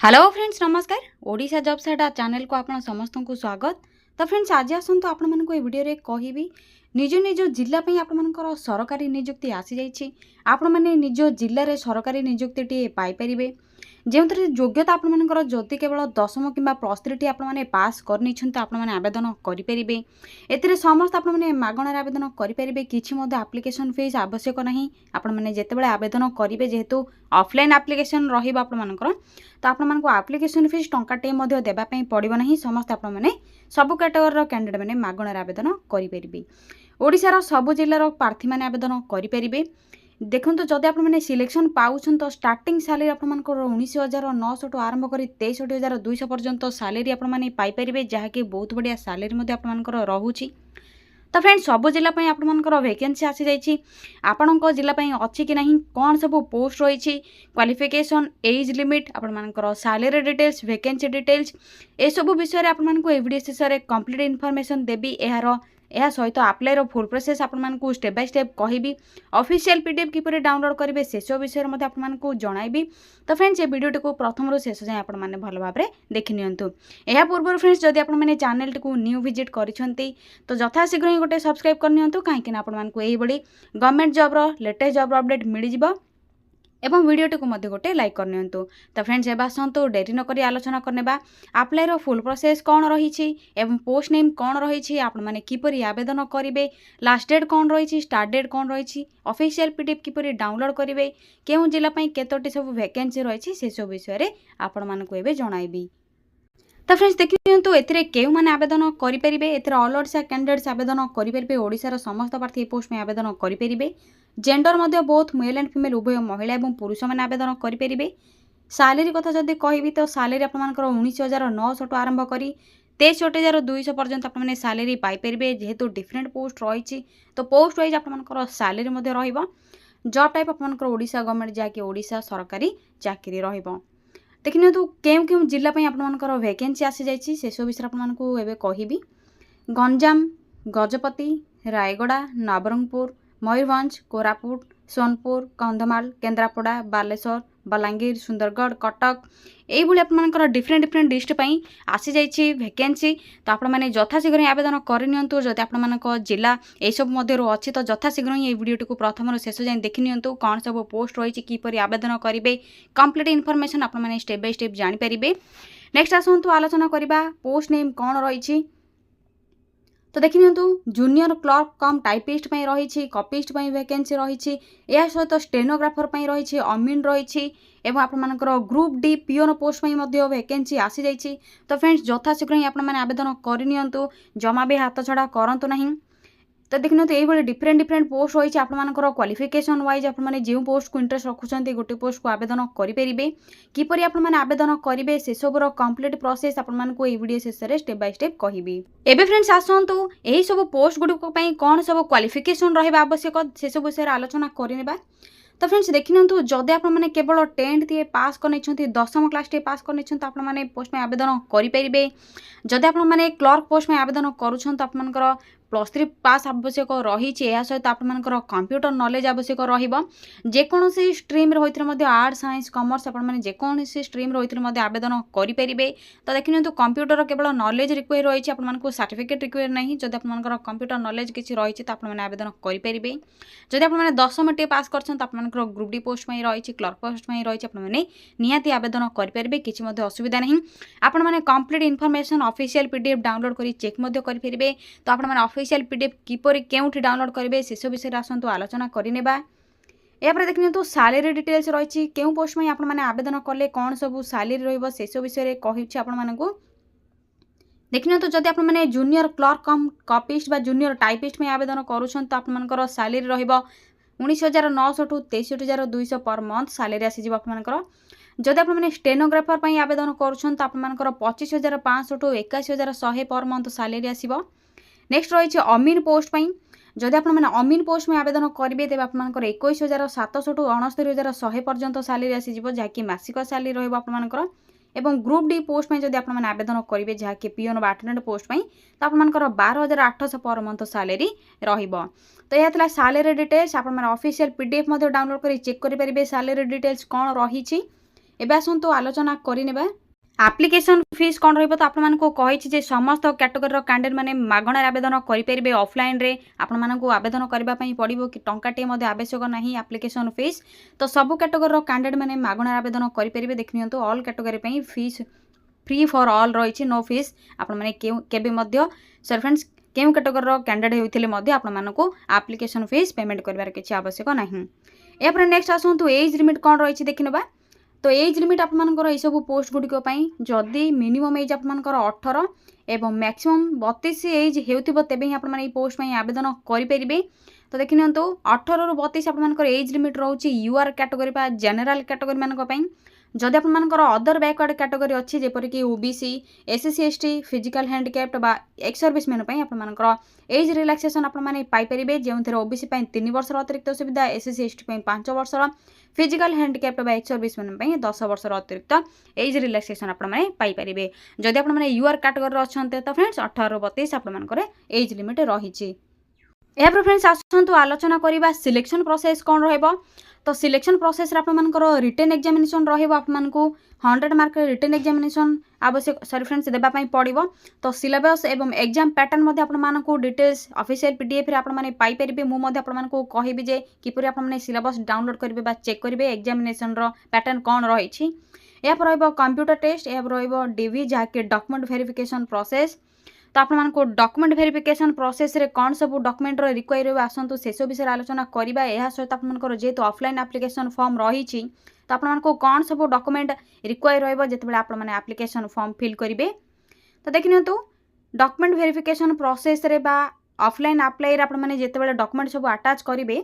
Hello friends नमस्कार Odisha job साडा channel को आपण समस्त को स्वागत। तो फ्रेंड्स आज आसतु आपण मन को वीडियो रे कहिबी निज निज जिला पे आपण मनकर सरकारी नियुक्ति आसी जाइछि। आपण माने निज जिल्ला रे सरकारी नियुक्ति टी पाई परिबे जो योग्यता आपण मनकर जदि केवल 10वीं किंबा +3 टी आपण माने पास करनी छंत आपण माने आवेदन करि परिबे। एतिरे समस्त आपण माने मागणार आवेदन करि परिबे। किछि मध्ये एप्लिकेशन फीस आवश्यक नाही। आपण माने जेतेबेले आवेदन करिवे जेहेतु ऑफलाइन एप्लिकेशन रहिबा आपण मनकर तो आपण मानको एप्लिकेशन फीस टंकाटे मध्ये देबा पई पड़िबो नाही। समस्त आपण माने सब कैटेगरी रो कैंडिडेट माने मागणार आवेदन करि परिबे। ओडिसा रो सब जिल्ला रो प्रार्थी माने आवेदन करि परिबे। देखो तो जदि आपने सिलेक्शन पाउछन तो स्टार्टिंग सैलरी आपंकर 19,900 टू आरंभ कर 63,200 पर्यंत सैलरी आपने पाइपर जहाँकि बहुत बढ़िया सैलरी आपंकर रोचे। तो फ्रेंड्स सब जिला आपंकर वैकेंसी आसी जाइए। आपण जिला अच्छी कि नहीं कौन सब पोस्ट रही क्वालिफिकेशन एज लिमिट आपंकर सैलरी डिटेल्स वैकेंसी डिटेल्स ए सब विषय आपको वीडियो शेष कंप्लीट इनफॉरमेशन देवी। यह सहित आप्लायर फुल प्रोसेस आपको स्टेप बाय स्टेप कहि ऑफिशियल पीडीएफ किपर डाउनलोड करेंगे से सब विषय आपको जनइबी। तो फ्रेंड्स ये वीडियो को प्रथम रू शेष जाए आप भल भाव देखि नियंतु। यह पूर्व फ्रेंड्स जदि आपने चैनल को न्यू विजिट करछंती तो यथाशीघ्र ही गोटे सब्सक्राइब करनियंतु कहीं आपको यही बड़ी गवर्नमेंट जॉब रो लेटेस्ट जॉब अपडेट मिल जिवो एवं वीडियो को मध्य गोटे लाइक करनियंतु। तो फ्रेंड्स एबा आसंतु डेरी न करी आलोचना करनेबा अप्लाई फुल प्रोसेस कौन रही एवं पोस्ट नेम कौन रही आपण माने किपरि आवेदन करेंगे लास्ट डेट कौन रही स्टार्ट डेट कौन रही ऑफिशियल पीडीएफ किपरि डाउनलोड करेंगे केउं जिला पई केतोटी सब वैकेंसी रही से सब विषय आपण मानकु एबे जणाइबी। तो फ्रेंड्स देखिए एथिरे केउ माने आवेदन करि परिबे। एथिरे ऑल ओडिशा कैंडिडेट्स आवेदन करि परिबे। ओडिसा समस्त प्रार्थी पोस्ट में आवेदन करि परिबे। जेंडर मध्य बोथ मेल एंड फीमेल उभय महिला और पुरुष मैंने आवेदन करि परिबे। सैलरी कथा जदि कहबी तो सैलरी आपनकर 19,900 टू आरंभ करी 63,200 पर्यंत आपने सैलरी पाई परिबे। जेहेतु डिफरेंट पोस्ट रही तो पोस्ट वाइज आपनकर सैलरी मध्य रहिबो। जॉब टाइप आपनकर ओडिशा गवर्नमेंट जाके ओडिशा सरकारी चाकरी रहिबो। देखिए तो केउ केउ जिला आपनकर वैकेंसी आसी जाइए से सब विषय आपको एवं कहबी। गंजाम गजपति रायगड़ा नवरंगपुर मयूरभंज कोरापुट सोनपुर कंधमाल केन्द्रापड़ा बालेश्वर बलांगीर सुंदरगढ़ कटक यही आपंकर डिफरेंट डिफरेंट लिस्ट आसी जाइए वैकेंसी। तो आपण मैंने यथाशीघ्र ही आवेदन करनियंतु। जदि आपण जिला सब मध्य अच्छी तो यथाशीघ्र ही ये वीडियो को प्रथम शेष जाए देखि नियंतु कौन सब पोस्ट रही किपर आवेदन करेंगे कंप्लीट इनफॉरमेशन आपण मैंने स्टेप बाय स्टेप जानीपर। नेक्स्ट आसतु आलोचना करवा पोस्ट नेम कौन रही। तो देखि नियंतु जूनियर क्लर्क कम टाइपिस्ट रही कपिस्ट वैकेंसी रही यह सहित स्टेनोग्राफर रही अमीन रही एवं आपंकर group D peon post vacancy आसी जाइए। तो फ्रेंड्स यथाशीघ्र ही आपने आवेदन करनियंतु जमा भी हाथ छड़ा करंतु नहीं। तो देखिए तो ये डिफरेंट डिफरेंट पोस्ट रही आपंकर क्वालिफिकेशन वाइज आपने जो पोस्ट को इंटरेस्ट रखुच्च गोटे पोस्ट को आवेदन करेंगे किपर आपने आवेदन करेंगे से सबूर कंप्लीट प्रोसेस आपको ये वीडियो शेष में स्टेप बाय स्टेप कहबी। एबे फ्रेंड्स आसतु यही सब पोस्ट गुड़िक कौन सब क्वालिफिकेशन रहा आवश्यक से सब विषय आलोचना करने। तो फ्रेंड्स देखि नियंतु जदि आपने केवल 10th टी पास कर 10वीं क्लास टी पास कर आपने पोस्ट में आवेदन करेंगे। जदि आपने क्लर्क पोस्ट में आवेदन करुँच तो आपंकर +3 पास आवश्यक रही सहित आपंकर कंप्यूटर नॉलेज आवश्यक रजेकोसी स्ट्रीम रही आर्ट्स साइंस कॉमर्स आपने जेकोसी स्ट्रीम रही आवेदन करेंगे। तो देखिए तो कंप्यूटर केवल नॉलेज रिक्वायर रही आपको सर्टिफिकेट रिक्वायर नहीं। जब आपंकर कंप्यूटर नॉलेज किसी रही तो आपने आवेदन करेंगे। जब आपने 10वीं टी पास कर ग्रुप डी पोस्ट में रही क्लर्क पोस्ट में रही आपने निहाती आवेदन करेंगे किसी असुविधा नहीं। आपने complete information official PDF download कर चेक करेंगे। तो आपने ऑफिशियल पीडीएफ किपर केउठी डाउनलोड करेंगे से सब विषय आसतु आलोचना करनेबा। यापर देखिए तो सैलरी डिटेल्स रही केउं पोस्ट में आपने आवेदन कले कौन सब सैलरी रहिबो से सब विषय कहिछि आपण मानकु। देखिए तो जदि आपने जूनियर क्लर्क कम कपिस्ट बा जूनियर टाइपिस्ट में आवेदन करूछन तो आपनकर सैलरी रहिबो 19,900 टू 63,200 पर मंथ सैलरी आसी जिवो आपनकर। जदि आपने स्टेनोग्राफर पर आवेदन करूछन तो आपनकर 25,500 to 81,100 per month salary आसीबो। Next रही अमीन पोस्ट जदि आपने अमीन पोस्ट में आवेदन करेंगे तेज आपंकर 21,700 टू 69,100 पर्यंत सैलरी आसीज जहाँकि मासिक सैलरी रहा। एवं ग्रुप डी पोस्ट में जदि आपने आवेदन करेंगे जहाँकि पिओन अटेंडेंट पोस्ट में तो आपंकर 12,800 पर मंथ सैलरी रहिबो। तो यह था सैलरी डिटेल्स। आप ऑफिशियल पीडीएफ डाउनलोड कर चेक करेंगे सैलरी डिटेल्स कौन रही एबे आसंतु आलोचना करिनेबा एप्लिकेशन फीस कौन रहिबो तो आपण मानको कहिछि जे समस्त कैटेगरी रो कैंडिडेट माने मागणा आवेदन करि परिबे ऑफलाइन रे आपण मानको आवेदन करबा पई पड़िबो कि टंकाटे मध्ये आवश्यक नाही एप्लिकेशन फीस तो सब कैटेगरी रो कैंडिडेट माने मागणा आवेदन करि परिबे देखनियंतो ऑल कैटेगरी पई फीस फ्री फॉर ऑल रही नो फीस आपण माने केबे मध्य सर फ्रेंड्स केउ कैटेगरी रो कैंडिडेट होइथिले मध्य आपण मानको एप्लिकेशन फीस पेमेंट करबार किछि आवश्यक नाही। या पर नेक्स्ट आसंतु एज लिमिट कौन रही देखिनबा तो एज लिमिट आप ये सब पोस्ट गुड़िक जदि मिनिमम एज आप 18 एवं मैक्सिमम 32 एज हो तेबे ही आप पोस्ट आवेदन करेंगे तो देखि नि 18 ରୁ 32 आप एज लिमिट रोचे यूआर कैटेगरी बा जनरल कैटेगरी मानी जदि आप अदर बैकवर्ड कैटेगरी अच्छी जेपरिक OBC SC ST physical handicapped बा एक्स सर्विस मैन आप एज रिलैक्सेशन आपरे जो ओबीसी 3 वर्ष अतिरिक्त सुविधा एससी एसटी 5 वर्ष फिजिकल हैंडिकैप्ड बा एक्स सर्विस मैन 10 वर्ष अतिरिक्त एज रिलैक्सेशन आपरे जदि आप यूआर कैटेगरी अच्छा तो फ्रेंड्स 18 ରୁ 32 आप एज लिमिट रही। यापर फ्रेंड्स आसतु आलोचना करवा सिलेक्शन प्रोसेस कौन रहिबो तो सिलेक्शन प्रोसेस आपमनकर रिटन एग्जामिनेशन रहिबो आपमनकु 100 मार्क रिटन एग्जामिनेशन आवश्यक सॉरी फ्रेंड्स देबा पई पड़िबो तो सिलेबस एवं एग्जाम पैटर्न मध्ये आपमनकु डिटेल्स ऑफिशियल पीडीएफ रे आपमने पाई परिबे मु मध्ये आपमनकु कहिबि जे किपरि आपमने सिलेबस डाउनलोड करिवे बा चेक करिवे एग्जामिनेशन रो पैटर्न कौन रहिछि। या पर रहिबो कंप्यूटर टेस्ट या पर रहिबो डीवी जाके डॉक्यूमेंट वेरिफिकेशन प्रोसेस तो आपको डॉक्यूमेंट वेरिफिकेशन प्रोसेस रे कौन सब डॉक्यूमेंट रिक्वायर आसतु से सब विषय आलोचना करवा यह सहित आपंकर जेहेतु ऑफलाइन एप्लिकेशन फॉर्म रही तो आपको कौन सब डॉक्यूमेंट रिक्वायर रहिबो आपने एप्लिकेशन फॉर्म फिल करेंगे तो देखिए डॉक्यूमेंट वेरिफिकेशन प्रोसेस रे बा ऑफलाइन अप्लाई आपने जितेबाला डॉक्यूमेंट सब अटैच करेंगे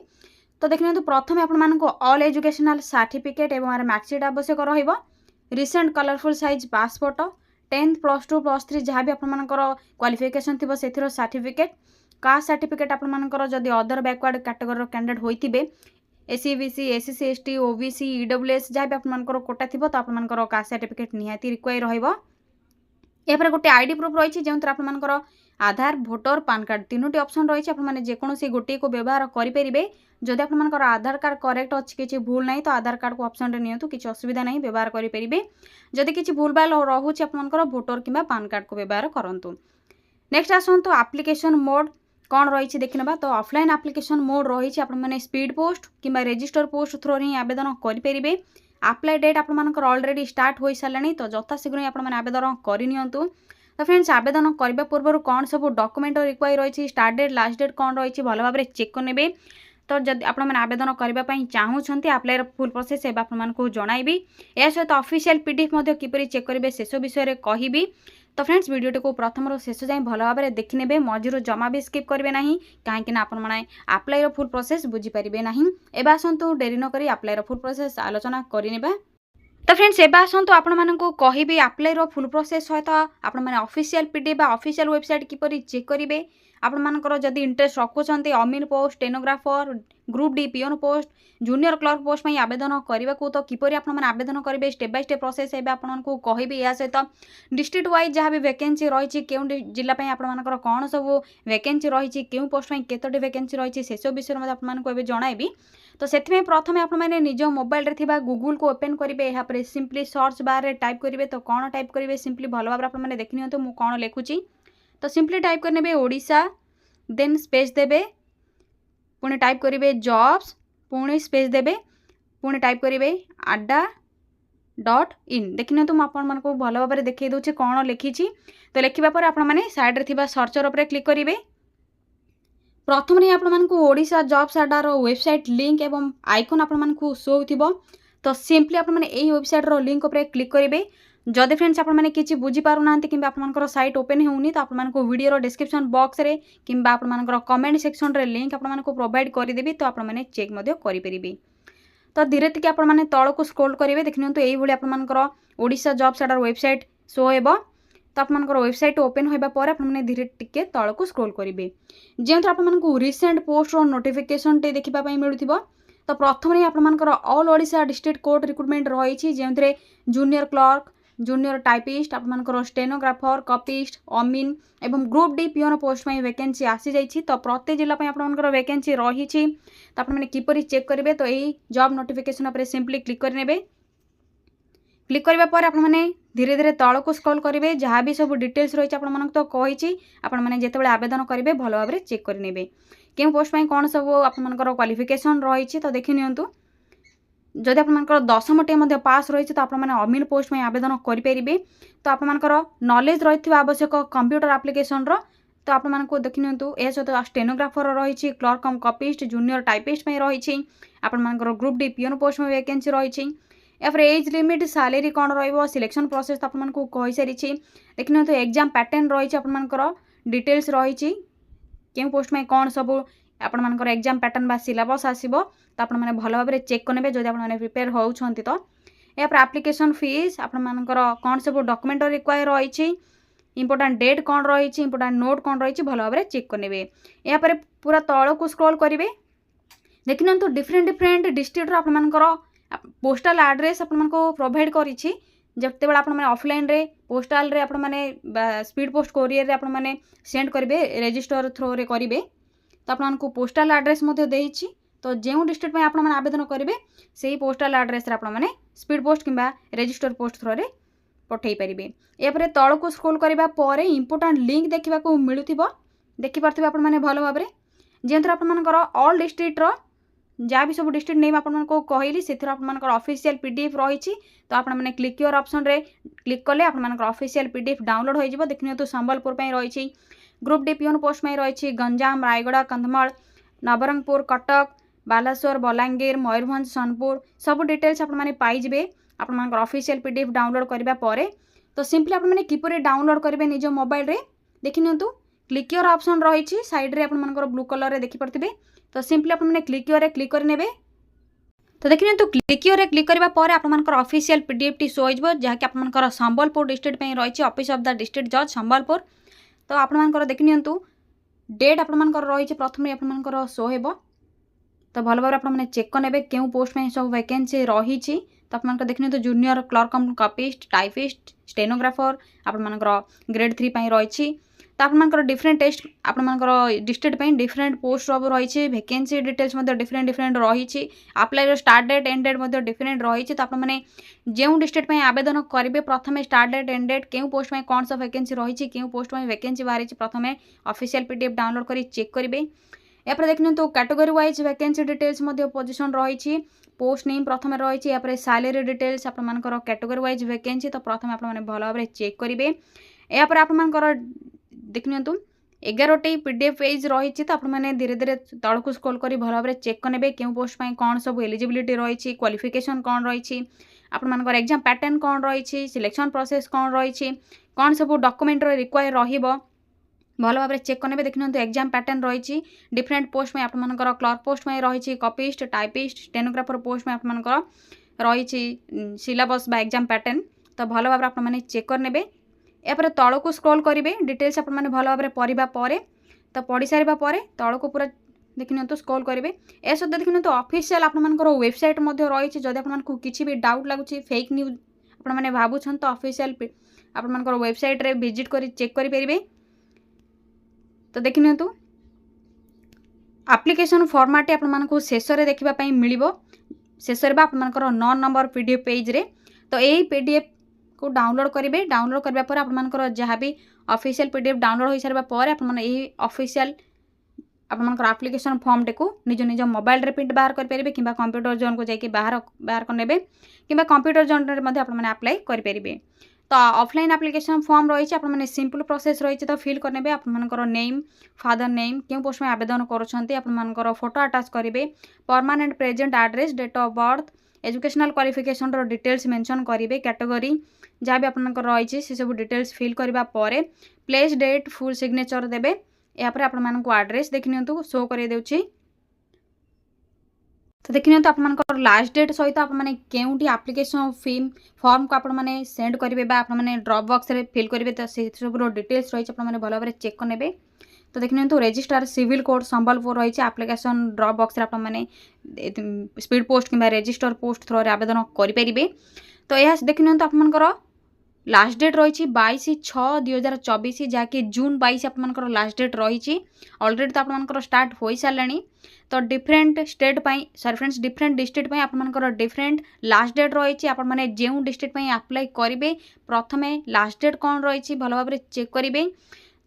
तो देखिए प्रथम आपको ऑल एजुकेशनल सर्टिफिकेट एवं मार्कशीट आवश्यक रहिबो recent colourful size passport 10th +2 +3 जहाँ भी आपंकर क्वालिफिकेशन थी से सर्टिफिकेट कास्ट सर्टिफिकेट आपंकर जदि अदर बैकवर्ड कैटेगरी कैंडिडेट होते SC BC SC ST OBC EWS जहाँ भी आपंकर कोटा थी तो आपंकर कास्ट सर्टिफिकेट निहाती रिक्वायर रहिबो। यापर गोटे आईडी प्रूफ रही जो आपंकर आधार भोटर पान कार्ड तीनोटी ऑप्शन रही है जेकोसी गोटे को व्यवहार करेंगे जदि आपंकर आधार कार्ड करेक्ट अच्छी किसी भूल ना तो आधार कार्ड को ऑप्शन रे नियंतु किसी असुविधा नहीं व्यवहार करेंगे जदि किसी भूल भाल रोचे आपंकर भोटर कि पान कार्ड को व्यवहार करूँ। नेक्स्ट आसतु एप्लिकेशन मोड कौन रही देखने तो ऑफलाइन एप्लिकेशन मोड रही है स्पीड पोस्ट कि रजिस्टर पोस्ट थ्रो ही आवेदन करेंगे अप्लाई डेट आपंकर ऑलरेडी स्टार्ट हो सारे तो यथाशीघ्र आपने आवेदन करनी तो फ्रेंड्स आवेदन करने पूर्व कौन सब डॉक्यूमेंट रिक्वायर रही स्टार्ट डेट लास्ट डेट कौन रही भल भाव चेक करने तो जब आप आवेदन करने चाहूँगी अप्लाई फुल प्रोसेस आपको जनइबी या सहित ऑफिशियल पीडीएफ किपरि चेक करेंगे शेष विषय कहबी तो फ्रेंड्स वीडियो को प्रथम शेष जाए भल भाव में देखने मझीर जमा भी स्किप करेंगे ना कहीं आपने अप्लाई फुल प्रोसेस बुझीपारे ना एवं आसतु डेरी नक अप्लाई फुल प्रोसेस आलोचना करने तो फ्रेंड्स एबे आसतु आपको कहबी अप्लाई फुल प्रोसेस सहित आपने ऑफिशियल पीडीएफ ऑफिशियल वेबसाइट किपरि चेक करेंगे आपंकर जदि इंटरेस्ट रखुंट अमीन post stenographer group D peon post junior clerk post में आवेदन करने को तो किपरि आपने आवेदन करेंगे स्टेप बाय स्टेप प्रोसेस एबे आपको कहबी या सहित डिस्ट्रिक्ट वाइज जहाँ भी वैकेंसी रही क्यों जिला आपंकर कौन सब वैकेंसी रही क्यों पोस्ट में केतोटी वैकेंसी रही से सब विषय में आपको जनइबी तो से प्रथम आपने निज मोबाइल रे गूगल को ओपन करेंगे यहाँ सिंपली सर्च बार रे टाइप करेंगे तो कौन टाइप करेंगे सिंपली भल भाव आपने देखनी तो मुझे कौन लिखुची तो सिंपली टाइप करने ओडिशा देन स्पेस देबे पुणी टाइप करेंगे जॉब्स पुणी स्पेस देबे पुणी टाइप करेंगे adda.in देखने तो मुझे भल भाव में देखई दूचे कौन लिखी तो लिखा पर आपने साइड रे सर्चर उपर क्लिक करेंगे प्रथम नहीं आपको ओडिशा जॉब्स अड्डार वेबसाइट लिंक एवं आइकन आपको शो हो तो सिंपली आपने यही वेबसाइट लिंक उपर क्लिक करेंगे जदि फ्रेंड्स आपने किसी बुझीपार ना कि आपंकर साइट ओपन होनी तो आपको वीडियो डिस्क्रिप्शन बॉक्स रे कि आपंकर कमेंट सेक्शन रे लिंक आपको प्रोवाइड करदेवी तो आपने चेक करेंगे तो धीरे धीरे आपने तल को स्क्रोल करेंगे देखने तो यही आपंकर ओडिशा जॉब्स अड्डार वेबसाइट शो हो तो आपंकर वेबसाइट ओपन होगा आपने धीरे टिके तल को स्क्रोल करेंगे जो आपको रिसेंट पोस्ट और नोटिफिकेशन टे देखापी मिलूब तो प्रथम ही आपंकर all Odisha district court recruitment रही जो जूनियर क्लर्क जूनियर टाइपिस्ट आपंकर स्टेनोग्राफर कपिस्ट अमीन एवं ग्रुप डी पिओन पोस्ट में वैकेंसी आसी जाइए तो प्रत्येक जिला आपंकर वैकेंसी रही तो आपने किपरि चेक करेंगे तो यही जॉब नोटिफिकेशन पर सिंपली क्लिक करने क्लिक करबा पर आपण माने धीरे धीरे तल को स्क्रॉल करेंगे जहाँ भी सब डिटेल्स रही आपण मानक तो कही आपण माने जेतेबेले आवेदन करेंगे भल भाव में चेक करने क्यों पोस्ट में कौन सब आपर क्वालिफिकेशन रही तो देखी नियंतु जदि आपर 10टी पास रही तो आपने अमीन पोस्ट में आवेदन करेंगे तो आपर नॉलेज रही आवश्यक कंप्यूटर एप्लिकेशन तो आपको देखी नियंतु यह सहित स्टेनोग्राफर रही clerk cum copyist junior typist में रही आपर ग्रुप डी पियोन पोस्ट में वैकेंसी रही या फिर एज लिमिट सैलरी कौन रिलेक्शन प्रोसेस आपको कही सारी देखी नियंतु एग्जाम पैटर्न रही आपर डिटेल्स रही क्यों पोस्ट में कौन सब आपर एग्जाम पैटर्न बा सिलेबस आसो तो आपने भल भाव में चेक करेंगे जब आप प्रिपेयर होती तो या एप्लिकेशन फीस आपर कौन सब डॉक्यूमेंट रिक्वायर रही इंपोर्टेंट डेट कौन रही इंपोर्टेंट नोट कौन रही भल भाव में चेक करेंगे या पूरा तल को स्क्रॉल करेंगे देखी नियंतु डिफरेंट डिफरेंट डिस्ट्रिक्ट आपर पोस्टाल एड्रेस आपको प्रोवाइड करी जब आपने ऑफलाइन रे पोस्टाल रे आपने स्पीड पोस्ट कोरियर रे आपने सेंड करेंगे रजिस्टर थ्रो रे करेंगे तो आपको पोस्टाल एड्रेस देती तो जो डिस्ट्रिक्ट में आपने आवेदन करेंगे से पोस्टाल एड्रेस रे आपने स्पीड पोस्ट किंबा रजिस्टर पोस्ट थ्रो रे पठे पारे या तल को स्क्रॉल करबा पर इंपोर्टेंट लिंक देखा मिलूब देखिपे आपने भल भाव में जेहतु आपर ऑल डिस्ट्रिक्ट जहाँ भी सब डिस्ट्रिक्ट नेम आपको कहली से ऑफिशियल पीडीएफ रही तो आपने क्लिक योर ऑप्शन रे क्लिक कले आपर ऑफिशियल पीडीएफ डाउनलोड हो देखिए तो संबलपुर रही ग्रुप डी पियोन पोस्ट में रही गंजाम रायगड़ा कंधमाल नवरंगपुर कटक बालेश्वर बलांगीर मयूरभंज सोनपुर सब डिटेल्स आपने पाइबे आपर ऑफिशियल पीडीएफ डाउनलोड करबा पर तो सिंपली आपने किपरि डाउनलोड करेंगे निज मोबाइल रे देखि नियंतु क्लिक योर ऑप्शन रही साइड रे आपन ब्लू कलर रे देखि पारथिबे तो सिंपली आपने क्लिक योर रे क्लिक कर नेबे तो देखि नियंतु क्लिक योर रे क्लिक करबा पर आपन ऑफिशियल पीडीएफ टी शो होइबो जहा कि आपन संबलपुर डिस्ट्रिक्ट में रही ऑफिस ऑफ द डिस्ट्रिक्ट जज संबलपुर तो आपन देखि नियंतु डेट आपन रही प्रथम आपन शो हेबो तो भल भाव आपने चेक करेंगे क्यों पोस्ट में सब वैकेंसी रही तो आप देखने तो junior clerk cum copyist typist stenographer आपर ग्रेड 3 रही तो आपर डिफरेंट टेस्ट आपर डिस्ट्रिक्ट डिफरेंट पोस्ट सब रही वैकेंसी डिटेल्स डिफरेंट डिफरेंट रही apply start date end date different रही तो आपने जो डिस्ट्रिक्ट में आवेदन करेंगे प्रथम स्टार्ट डेट एंड डेट क्यों पोस्ट में कौन सा वैकेंसी रही क्यों पोस्ट में वैकेंसी बाहरी प्रथम ऑफिशियल पीडीएफ डाउनलोड कर चेक करेंगे या देखने तो category wise vacancy details position रही पोस्ट नेम प्रथम रही या सैलरी डिटेल्स आपर कैटेगरी वाइज वैकेंसी तो प्रथम आपने भल भाव में चेक करेंगे या आपर देखने 11टी पीडीएफ पेज रही तो आपने धीरे धीरे तल को स्क्रॉल कर भल भाव में चेक करेंगे क्यों पोस्ट में कौन सब एलिजिबिलिटी रही क्वालिफिकेशन कौन रही आपर एग्जाम पैटर्न कौन रही सिलेक्शन प्रोसेस कौन रही कौन सब डॉक्यूमेंट रिक्वायर रहिबो भल भाव में चेक करेंगे देखते एग्जाम पैटर्न रही डिफरेंट पोस्ट में आपर क्लर्क पोस्ट में रही कॉपिस्ट टाइपिस्ट स्टेनोग्राफर पोस्ट में आपर रही सिलेबस बा एग्जाम पैटर्न तो भल भाव में आपने चेक करने या तल को स्क्रॉल करेंगे डिटेल्स आपने भल भाव में पढ़ा पर तो पढ़ी सारा पर तल को पूरा देखने तो स्क्रॉल करेंगे ए सहित देखने तो ऑफिशियल आपर वेबसाइट रही जब आपको किसी भी डाउट लगुच फेक न्यूज आपने भावुन तो ऑफिशियल आपर वेबसाइट रे विजिट कर चेक करेंगे तो देखने तो एप्लिकेशन फॉर्मेट आपको शेष में देखापी मिल शेष आपर 9 नंबर पीडीएफ पेज रे तो यही पीडीएफ को डाउनलोड करेंगे डाउनलोड करने पर आपर जहाँ भी ऑफिशियल पीडीएफ डाउनलोड हो सारा पर आपने ऑफिशियल आपर एप्लिकेशन फॉर्म टे को निज निज मोबाइल रे प्रिंट बाहर करेंगे कि कंप्यूटर जोन को जाकि बाहर करने कि कंप्यूटर जोन में आपने अप्लाई करेंगे तो ऑफलाइन एप्लिकेशन फॉर्म रही आपने सिंपल प्रोसेस रही तो फिल करने आपर नेम फादर नेम क्यों पोस्ट में आवेदन कर फोटो अटैच करेंगे permanent present address date of birth educational qualification details mention करेंगे कैटेगरी जहाँ भी आपंकर रही से सब डिटेल्स फिल करने पर प्लेस डेट फुल सिग्नेचर देवे यापर आपको एड्रेस देखिए शो कर दूची तो देखिए तो आप लास्ट डेट सहित आपने केउटी एप्लिकेशन फॉर्म को आपने सेंड करेंगे आपने ड्रॉप बॉक्स रे फिल करेंगे तो से सब डिटेल्स रही आपने भल भाव में चेक करेंगे तो देखिए तो रजिस्ट्रार सिविल कोड संबलपुर रही एप्लिकेशन ड्रॉप बॉक्स आपने स्पीड पोस्ट कि रजिस्टर पोस्ट थ्रो आवेदन करेंगे तो यह देखिए तो आपंकर लास्ट डेट रही 22/6/2024 जहाँकि जून 22 आपर लास्ट डेट रही ऑलरेडी तो आपर स्टार्ट हो सारे तो different state sorry friends different district आपर डिफरेंट लास्ट डेट रही आपने जो डिस्ट्रिक्ट आप्लाय करेंगे प्रथम लास्ट डेट कौन रही भल भाव चेक करेंगे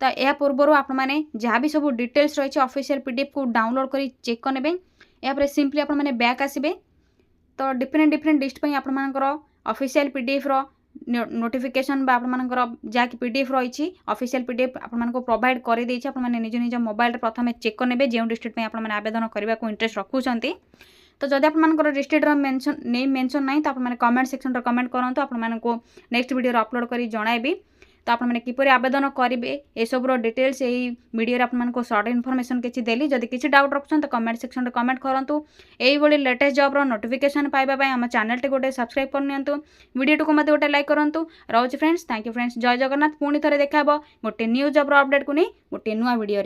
तो यह पूर्व आपने जहाँ भी सब डिटेल्स रही ऑफिशियल पीडीएफ को डाउनलोड कर चेक करेंगे यापर सिंपली आपने बैक आसबे तो डिफरेंट डिफरेंट डिस्ट आपर ऑफिशियल पीडीएफ रो नोटिफिकेशन आपर जहाँकि पीडीएफ रही ऑफिशियल पीडीएफ आपको प्रोवाइड कर आपने निज निज मोबाइल प्रथम चेक करेंगे जो डिस्ट्रिक्ट आपने आवेदन करने को इंटरेस्ट रखुंट तो जब आपर डिस्ट्रिक्ट मेंशन नेम मेंशन ना तो आपने कमेंट सेक्शन कमेंट करूँ आपको नेक्स्ट वीडियो अपलोड कर जनइबी तो आपने किपर आवेदन करेंगे ये सब डिटेल्स यही वीडियो आपको सर्ट इनफॉरमेशन किसी देली जदि किसी डाउट रखुन तो कमेंट सेक्शन कमेंट करूँ यही लेटेस्ट जॉब नोटिफिकेशन पाइबा आम चैनल टे गोटे सब्सक्राइब करनी वीडियो को मत गोटे लाइक करूँ रोचे फ्रेंड्स थैंक यू फ्रेंड्स जय जगन्नाथ पुणी थे देखा गोटे न्यू जॉब अपडेट को नहीं गोटे नुआ वीडियो।